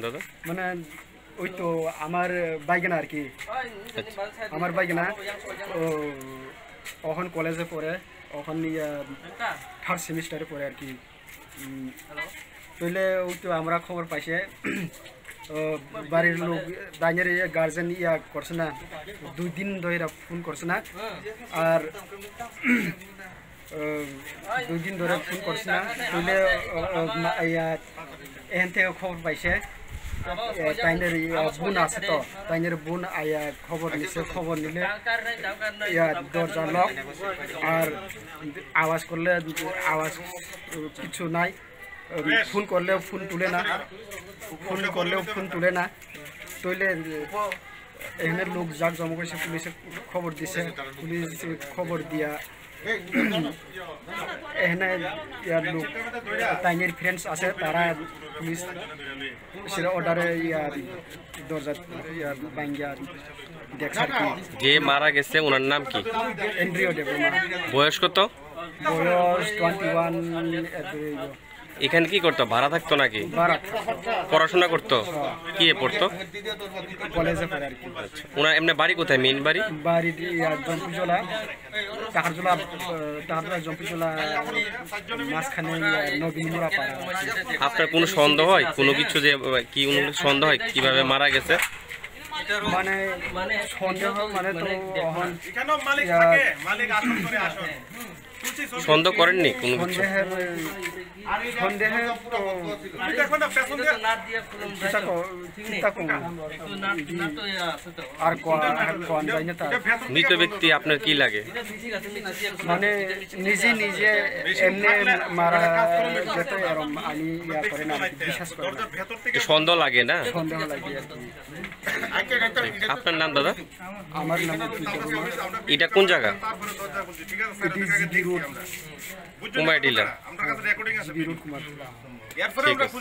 দাদা মানে ওই তো আমার বাইকেনা আর কি আমার বাইকেনা ওখান কলেজে পড়ে ওখান থার্ড সেমিস্টারে পড়ে আর কি তাহলে ওই তো আমরা খবর পাইছে বাড়ির লোক দাইনের গার্জেন করছে না 2 দিন ধরে ফোন করছে না আর 2 দিন ধরে ফোন করছে না তাহলে এখান থেকে খবর পাইছে তাইনের বোন আছে তো তাইনের বোন খবর নিছে খবর নিলে দরজা লক আর আওয়াজ করলে আওয়াজ কিছু নাই ফোন করলেও ফোন তুলে না তইলে এখানে লোক যাক জমা করেছে পুলিশে খবর দিছে পুলিশ খবর দিয়া এখানে লোক তাইনের ফ্রেন্ডস আছে তারা পুলিশ সেটা অর্ডারে দরজা ভাঙ্গিয়া দেখছে আর কি। যে মারা গেছে ওনার নাম কি? অ্যান্ড্রিউ ডেবরমা। বয়স কত? বয়স 21। এখানে কি করতো? ভাড়া থাকতো নাকি? ভাড়া। পড়াশোনা করতো? কি পড়তো? কলেজে পড়ে আর কি। ওনার এমনি বাড়ি কোথায়? মেইন বাড়ি জম্পিজলা তাকারজলা জম্পিজলা মাঝখানে নবীনমুরা পাড়া। আপনার কোনো সন্দেহ হয় কোনো কিছু যে কি সন্দেহ হয় কিভাবে মারা গেছে? মানে সন্দেহ মানে তো সন্দেহ করেননি কোনো কিছু? সন্দেহে আর মৃত ব্যক্তি আপনার কি লাগে? মানে নিজে এমনি মারা যেত এরকম আমি করে না বিশ্বাস করি না। সন্দেহ লাগে না? সন্দেহ লাগে। আপনার নাম দাদা? আমার নাম এটা কোন জায়গা? কুমার ডিলার। কুমার। ঠিক আছে।